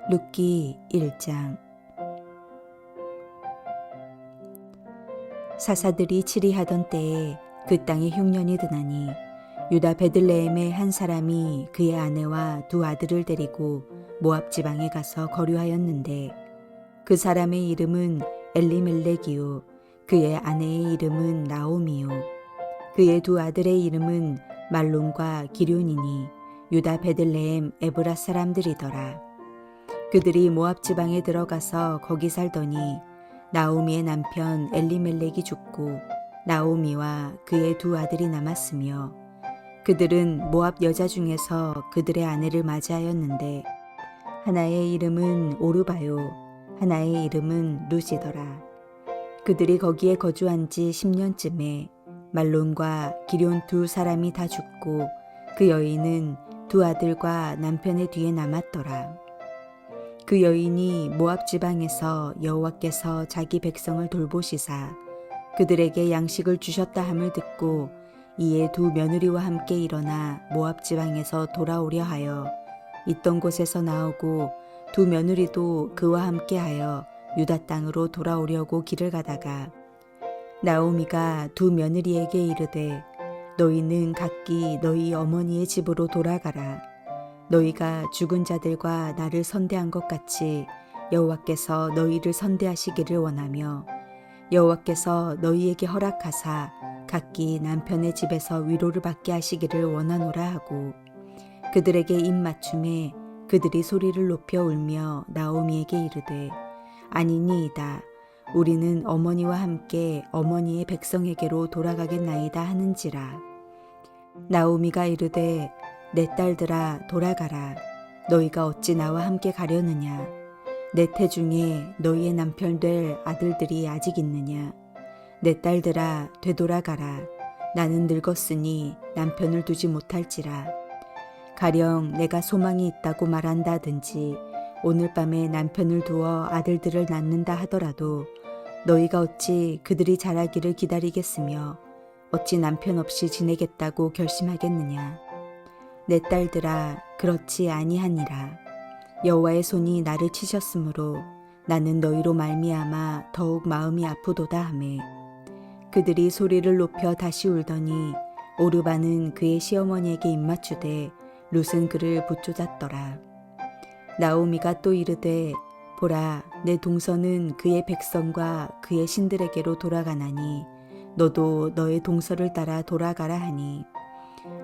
룻기 1장. 사사들이 치리하던 때에 그 땅에 흉년이 드나니 유다 베들레헴의 한 사람이 그의 아내와 두 아들을 데리고 모압 지방에 가서 거류하였는데 그 사람의 이름은 엘리멜렉이요 그의 아내의 이름은 나오미요 그의 두 아들의 이름은 말론과 기럐이니 유다 베들레헴 에브라 사람들이더라. 그들이 모압 지방에 들어가서 거기 살더니 나오미의 남편 엘리멜렉이 죽고 나오미와 그의 두 아들이 남았으며 그들은 모압 여자 중에서 그들의 아내를 맞이하였는데 하나의 이름은 오르바요 하나의 이름은 룻이더라. 그들이 거기에 거주한 지 10년쯤에 말론과 기럐 두 사람이 다 죽고 그 여인은 두 아들과 남편의 뒤에 남았더라. 그 여인이 모압 지방에서 여호와께서 자기 백성을 돌보시사 그들에게 양식을 주셨다 함을 듣고 이에 두 며느리와 함께 일어나 모압 지방에서 돌아오려 하여 있던 곳에서 나오고 두 며느리도 그와 함께하여 유다 땅으로 돌아오려고 길을 가다가 나오미가 두 며느리에게 이르되 너희는 각기 너희 어머니의 집으로 돌아가라. 너희가 죽은 자들과 나를 선대한 것 같이 여호와께서 너희를 선대하시기를 원하며 여호와께서 너희에게 허락하사 각기 남편의 집에서 위로를 받게 하시기를 원하노라 하고 그들에게 입맞춤에 그들이 소리를 높여 울며 나오미에게 이르되 아니니이다. 우리는 어머니와 함께 어머니의 백성에게로 돌아가겠나이다 하는지라. 나오미가 이르되 내 딸들아 돌아가라. 너희가 어찌 나와 함께 가려느냐. 내 태중에 너희의 남편 될 아들들이 아직 있느냐. 내 딸들아 되돌아가라. 나는 늙었으니 남편을 두지 못할지라. 가령 내가 소망이 있다고 말한다든지 오늘 밤에 남편을 두어 아들들을 낳는다 하더라도 너희가 어찌 그들이 자라기를 기다리겠으며 어찌 남편 없이 지내겠다고 결심하겠느냐. 내 딸들아 그렇지 아니하니라. 여호와의 손이 나를 치셨으므로 나는 너희로 말미암아 더욱 마음이 아프도다 하매 그들이 소리를 높여 다시 울더니 오르바는 그의 시어머니에게 입맞추되 룻은 그를 붙쫓았더라. 나오미가 또 이르되 보라 내 동서는 그의 백성과 그의 신들에게로 돌아가나니 너도 너의 동서를 따라 돌아가라 하니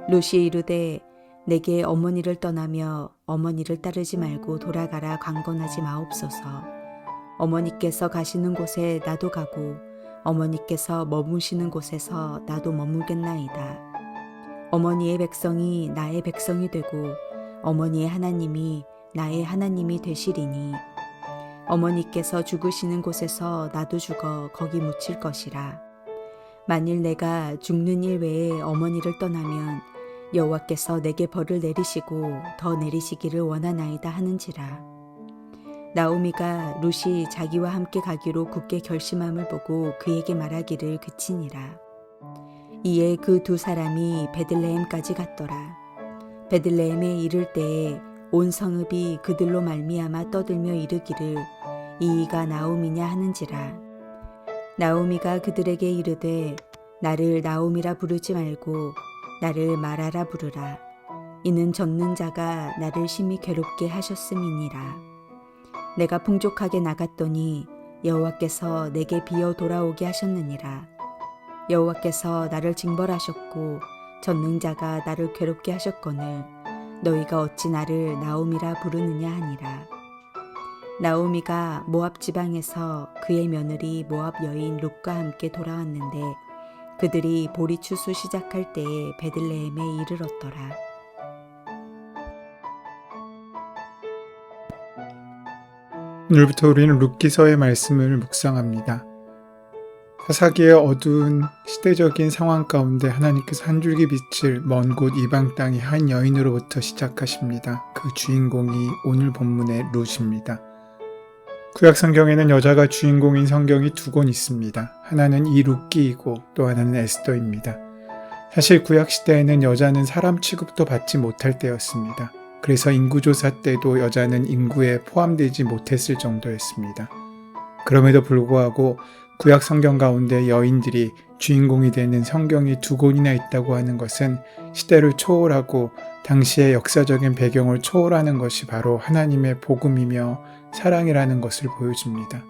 룻이 이르되 내게 어머니를 떠나며 어머니를 따르지 말고 돌아가라 강건하지 마옵소서. 어머니께서 가시는 곳에 나도 가고 어머니께서 머무시는 곳에서 나도 머물겠나이다. 어머니의 백성이 나의 백성이 되고 어머니의 하나님이 나의 하나님이 되시리니 어머니께서 죽으시는 곳에서 나도 죽어 거기 묻힐 것이라. 만일 내가 죽는 일 외에 어머니를 떠나면 여호와께서 내게 벌을 내리시고 더 내리시기를 원하나이다 하는지라. 나오미가 룻이 자기와 함께 가기로 굳게 결심함을 보고 그에게 말하기를 그치니라. 이에 그 두 사람이 베들레헴까지 갔더라. 베들레헴에 이를 때에 온 성읍이 그들로 말미암아 떠들며 이르기를 이가 나오미냐 하는지라. 나오미가 그들에게 이르되 나를 나오미라 부르지 말고 나를 마라라 부르라. 이는 젖는 자가 나를 심히 괴롭게 하셨음이니라. 내가 풍족하게 나갔더니 여호와께서 내게 비어 돌아오게 하셨느니라. 여호와께서 나를 징벌하셨고 젖는 자가 나를 괴롭게 하셨거늘 너희가 어찌 나를 나오미라 부르느냐 하니라. 나오미가 모압 지방에서 그의 며느리 모압 여인 룻과 함께 돌아왔는데 그들이 보리 추수 시작할 때에 베들레헴에 이르렀더라. 오늘부터 우리는 룻기서의 말씀을 묵상합니다. 사사기의 어두운 시대적인 상황 가운데 하나님께서 한 줄기 빛을 먼 곳 이방 땅의 한 여인으로부터 시작하십니다. 그 주인공이 오늘 본문의 룻입니다. 구약 성경에는 여자가 주인공인 성경이 두 권 있습니다. 하나는 이 룻기이고 또 하나는 에스더입니다. 사실 구약 시대에는 여자는 사람 취급도 받지 못할 때였습니다. 그래서 인구조사 때도 여자는 인구에 포함되지 못했을 정도였습니다. 그럼에도 불구하고 구약 성경 가운데 여인들이 주인공이 되는 성경이 2권이나 있다고 하는 것은 시대를 초월하고 당시의 역사적인 배경을 초월하는 것이 바로 하나님의 복음이며 사랑이라는 것을 보여줍니다.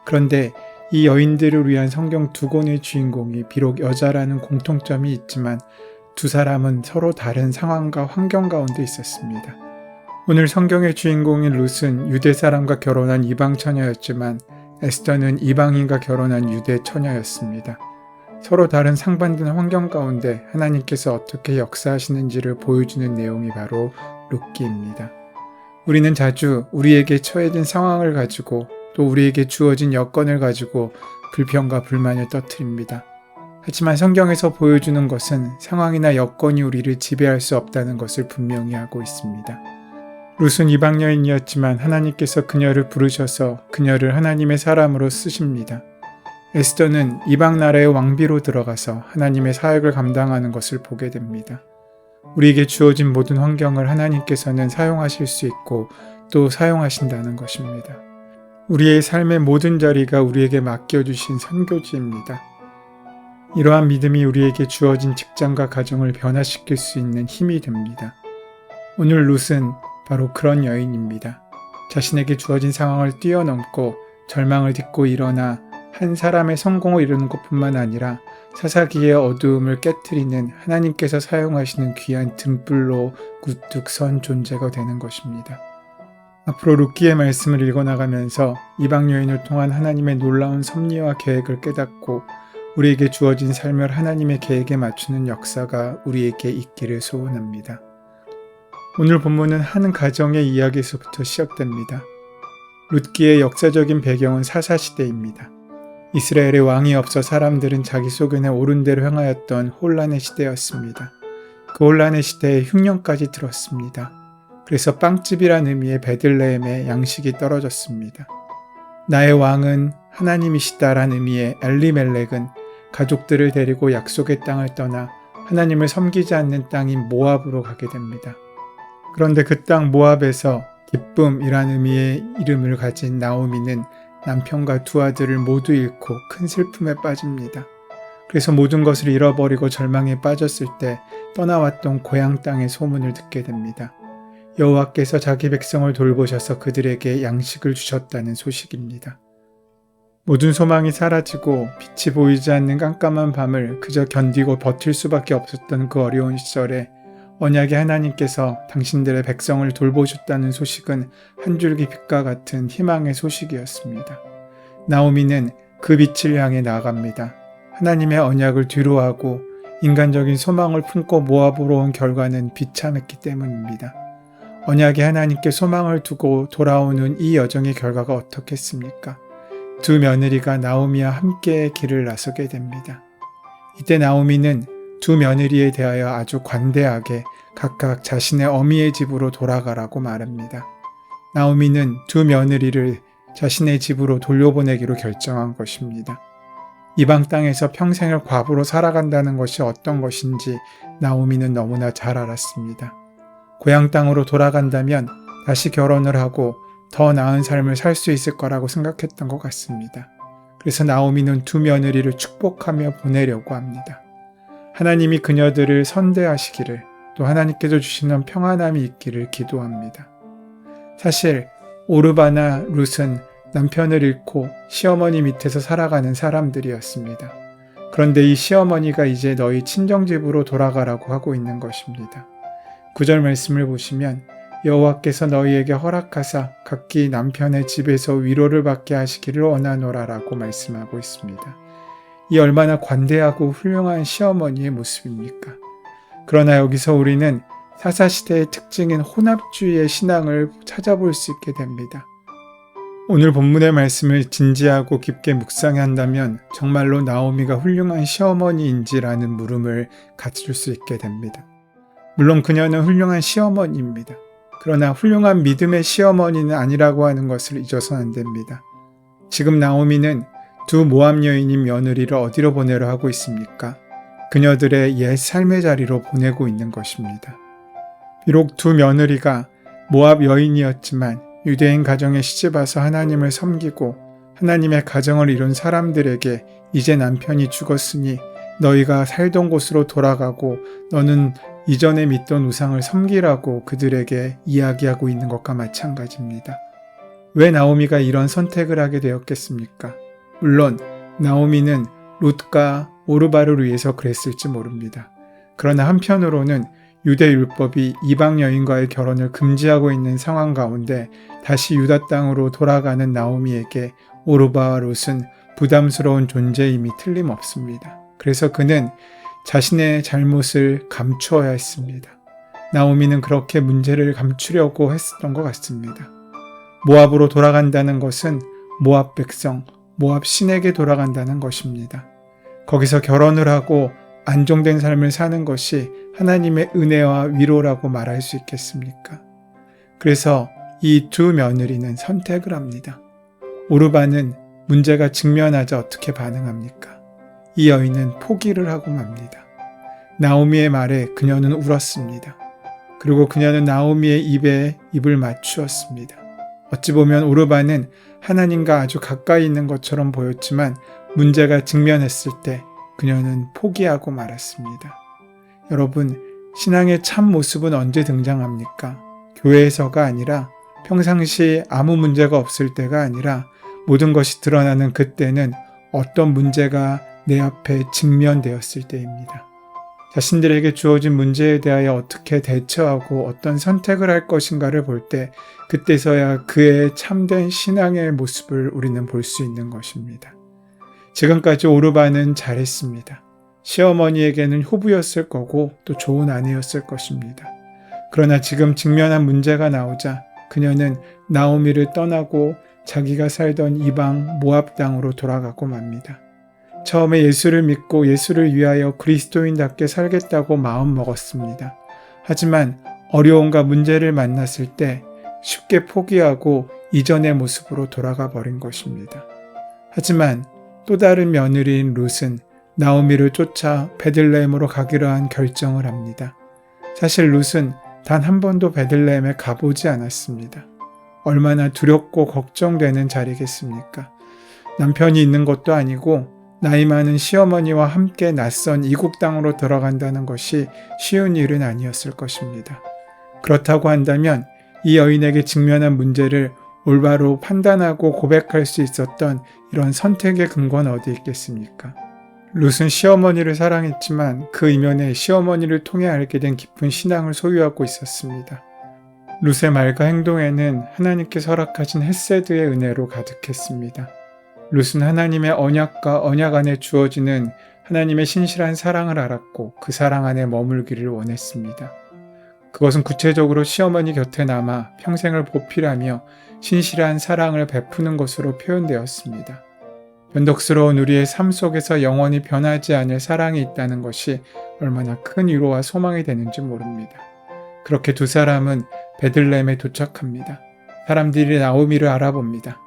그런데 이 여인들을 위한 성경 2권의 주인공이 비록 여자라는 공통점이 있지만 두 사람은 서로 다른 상황과 환경 가운데 있었습니다. 오늘 성경의 주인공인 룻은 유대 사람과 결혼한 이방 처녀였지만 에스더는 이방인과 결혼한 유대 처녀였습니다. 서로 다른 상반된 환경 가운데 하나님께서 어떻게 역사하시는지를 보여주는 내용이 바로 룻기입니다. 우리는 자주 우리에게 처해진 상황을 가지고 또 우리에게 주어진 여건을 가지고 불평과 불만을 터뜨립니다. 하지만 성경에서 보여주는 것은 상황이나 여건이 우리를 지배할 수 없다는 것을 분명히 하고 있습니다. 룻은 이방 여인이었지만 하나님께서 그녀를 부르셔서 그녀를 하나님의 사람으로 쓰십니다. 에스더는 이방 나라의 왕비로 들어가서 하나님의 사역을 감당하는 것을 보게 됩니다. 우리에게 주어진 모든 환경을 하나님께서는 사용하실 수 있고 또 사용하신다는 것입니다. 우리의 삶의 모든 자리가 우리에게 맡겨주신 선교지입니다. 이러한 믿음이 우리에게 주어진 직장과 가정을 변화시킬 수 있는 힘이 됩니다. 오늘 룻은 바로 그런 여인입니다. 자신에게 주어진 상황을 뛰어넘고 절망을 딛고 일어나 한 사람의 성공을 이루는 것뿐만 아니라 사사기의 어두움을 깨트리는 하나님께서 사용하시는 귀한 등불로 우뚝 선 존재가 되는 것입니다. 앞으로 룻기의 말씀을 읽어나가면서 이방 여인을 통한 하나님의 놀라운 섭리와 계획을 깨닫고 우리에게 주어진 삶을 하나님의 계획에 맞추는 역사가 우리에게 있기를 소원합니다. 오늘 본문은 한 가정의 이야기에서부터 시작됩니다. 룻기의 역사적인 배경은 사사시대입니다. 이스라엘의 왕이 없어 사람들은 자기 소견에 옳은 대로 행하였던 혼란의 시대였습니다. 그 혼란의 시대에 흉년까지 들었습니다. 그래서 빵집이란 의미의 베들레헴에 양식이 떨어졌습니다. 나의 왕은 하나님이시다란 의미의 엘리멜렉은 가족들을 데리고 약속의 땅을 떠나 하나님을 섬기지 않는 땅인 모압으로 가게 됩니다. 그런데 그 땅 모압에서 기쁨이란 의미의 이름을 가진 나오미는 남편과 두 아들을 모두 잃고 큰 슬픔에 빠집니다. 그래서 모든 것을 잃어버리고 절망에 빠졌을 때 떠나왔던 고향 땅의 소문을 듣게 됩니다. 여호와께서 자기 백성을 돌보셔서 그들에게 양식을 주셨다는 소식입니다. 모든 소망이 사라지고 빛이 보이지 않는 깜깜한 밤을 그저 견디고 버틸 수밖에 없었던 그 어려운 시절에 언약의 하나님께서 당신들의 백성을 돌보셨다는 소식은 한 줄기 빛과 같은 희망의 소식이었습니다. 나오미는 그 빛을 향해 나아갑니다. 하나님의 언약을 뒤로하고 인간적인 소망을 품고 모압으로 온 결과는 비참했기 때문입니다. 언약의 하나님께 소망을 두고 돌아오는 이 여정의 결과가 어떻겠습니까? 두 며느리가 나오미와 함께 길을 나서게 됩니다. 이때 나오미는 두 며느리에 대하여 아주 관대하게 각각 자신의 어미의 집으로 돌아가라고 말합니다. 나오미는 두 며느리를 자신의 집으로 돌려보내기로 결정한 것입니다. 이방 땅에서 평생을 과부로 살아간다는 것이 어떤 것인지 나오미는 너무나 잘 알았습니다. 고향 땅으로 돌아간다면 다시 결혼을 하고 더 나은 삶을 살 수 있을 거라고 생각했던 것 같습니다. 그래서 나오미는 두 며느리를 축복하며 보내려고 합니다. 하나님이 그녀들을 선대하시기를 또 하나님께서 주시는 평안함이 있기를 기도합니다. 사실 오르바나 룻은 남편을 잃고 시어머니 밑에서 살아가는 사람들이었습니다. 그런데 이 시어머니가 이제 너희 친정집으로 돌아가라고 하고 있는 것입니다. 9절 말씀을 보시면 여호와께서 너희에게 허락하사 각기 남편의 집에서 위로를 받게 하시기를 원하노라라고 말씀하고 있습니다. 이 얼마나 관대하고 훌륭한 시어머니의 모습입니까? 그러나 여기서 우리는 사사시대의 특징인 혼합주의의 신앙을 찾아볼 수 있게 됩니다. 오늘 본문의 말씀을 진지하고 깊게 묵상한다면 정말로 나오미가 훌륭한 시어머니인지라는 물음을 갖출 수 있게 됩니다. 물론 그녀는 훌륭한 시어머니입니다. 그러나 훌륭한 믿음의 시어머니는 아니라고 하는 것을 잊어서는 안 됩니다. 지금 나오미는 두 모압 여인인 며느리를 어디로 보내려 하고 있습니까? 그녀들의 옛 삶의 자리로 보내고 있는 것입니다. 비록 두 며느리가 모압 여인이었지만 유대인 가정에 시집와서 하나님을 섬기고 하나님의 가정을 이룬 사람들에게 이제 남편이 죽었으니 너희가 살던 곳으로 돌아가고 너는 이전에 믿던 우상을 섬기라고 그들에게 이야기하고 있는 것과 마찬가지입니다. 왜 나오미가 이런 선택을 하게 되었겠습니까? 물론 나오미는 룻과 오르바를 위해서 그랬을지 모릅니다. 그러나 한편으로는 유대 율법이 이방 여인과의 결혼을 금지하고 있는 상황 가운데 다시 유다 땅으로 돌아가는 나오미에게 오르바와 룻은 부담스러운 존재임이 틀림없습니다. 그래서 그는 자신의 잘못을 감추어야 했습니다. 나오미는 그렇게 문제를 감추려고 했었던 것 같습니다. 모압으로 돌아간다는 것은 모압 백성, 모압 신에게 돌아간다는 것입니다. 거기서 결혼을 하고 안정된 삶을 사는 것이 하나님의 은혜와 위로라고 말할 수 있겠습니까? 그래서 이 두 며느리는 선택을 합니다. 오르바는 문제가 직면하자 어떻게 반응합니까? 이 여인은 포기를 하고 맙니다. 나오미의 말에 그녀는 울었습니다. 그리고 그녀는 나오미의 입에 입을 맞추었습니다. 어찌 보면 오르바는 하나님과 아주 가까이 있는 것처럼 보였지만 문제가 직면했을 때 그녀는 포기하고 말았습니다. 여러분, 신앙의 참 모습은 언제 등장합니까? 교회에서가 아니라 평상시 아무 문제가 없을 때가 아니라 모든 것이 드러나는 그때는 어떤 문제가 내 앞에 직면되었을 때입니다. 자신들에게 주어진 문제에 대하여 어떻게 대처하고 어떤 선택을 할 것인가를 볼 때 그때서야 그의 참된 신앙의 모습을 우리는 볼 수 있는 것입니다. 지금까지 오르바는 잘했습니다. 시어머니에게는 후부였을 거고 또 좋은 아내였을 것입니다. 그러나 지금 직면한 문제가 나오자 그녀는 나오미를 떠나고 자기가 살던 이방 모압 땅으로 돌아가고 맙니다. 처음에 예수를 믿고 예수를 위하여 그리스도인답게 살겠다고 마음먹었습니다. 하지만 어려움과 문제를 만났을 때 쉽게 포기하고 이전의 모습으로 돌아가 버린 것입니다. 하지만 또 다른 며느리인 룻은 나오미를 쫓아 베들레헴으로 가기로 한 결정을 합니다. 사실 룻은 단 한 번도 베들레헴에 가보지 않았습니다. 얼마나 두렵고 걱정되는 자리겠습니까? 남편이 있는 것도 아니고 나이 많은 시어머니와 함께 낯선 이국 땅으로 들어간다는 것이 쉬운 일은 아니었을 것입니다. 그렇다고 한다면 이 여인에게 직면한 문제를 올바로 판단하고 고백할 수 있었던 이런 선택의 근거는 어디 있겠습니까? 룻은 시어머니를 사랑했지만 그 이면에 시어머니를 통해 알게 된 깊은 신앙을 소유하고 있었습니다. 룻의 말과 행동에는 하나님께서 허락하신 헤세드의 은혜로 가득했습니다. 룻은 하나님의 언약과 언약 안에 주어지는 하나님의 신실한 사랑을 알았고 그 사랑 안에 머물기를 원했습니다. 그것은 구체적으로 시어머니 곁에 남아 평생을 보필하며 신실한 사랑을 베푸는 것으로 표현되었습니다. 변덕스러운 우리의 삶 속에서 영원히 변하지 않을 사랑이 있다는 것이 얼마나 큰 위로와 소망이 되는지 모릅니다. 그렇게 두 사람은 베들레헴에 도착합니다. 사람들이 나오미를 알아봅니다.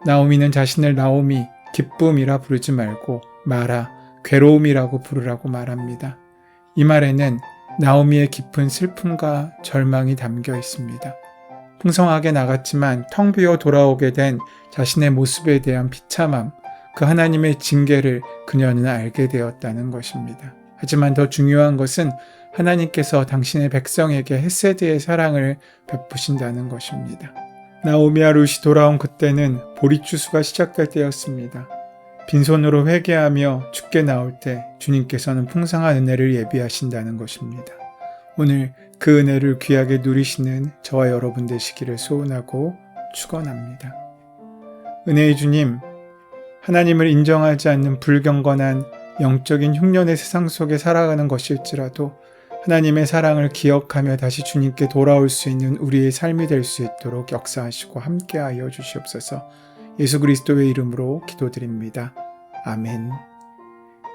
나오미는 자신을 나오미, 기쁨이라 부르지 말고 마라, 괴로움이라고 부르라고 말합니다. 이 말에는 나오미의 깊은 슬픔과 절망이 담겨 있습니다. 풍성하게 나갔지만 텅 비어 돌아오게 된 자신의 모습에 대한 비참함, 그 하나님의 징계를 그녀는 알게 되었다는 것입니다. 하지만 더 중요한 것은 하나님께서 당신의 백성에게 헤세드의 사랑을 베푸신다는 것입니다. 나오미와 룻이 돌아온 그때는 보리추수가 시작될 때였습니다. 빈손으로 회개하며 죽게 나올 때 주님께서는 풍성한 은혜를 예비하신다는 것입니다. 오늘 그 은혜를 귀하게 누리시는 저와 여러분 되시기를 소원하고 축원합니다. 은혜의 주님, 하나님을 인정하지 않는 불경건한 영적인 흉년의 세상 속에 살아가는 것일지라도 하나님의 사랑을 기억하며 다시 주님께 돌아올 수 있는 우리의 삶이 될 수 있도록 역사하시고 함께하여 주시옵소서. 예수 그리스도의 이름으로 기도드립니다. 아멘.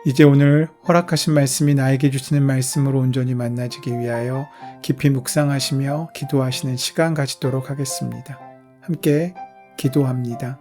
이제 오늘 허락하신 말씀이 나에게 주시는 말씀으로 온전히 만나지기 위하여 깊이 묵상하시며 기도하시는 시간 가지도록 하겠습니다. 함께 기도합니다.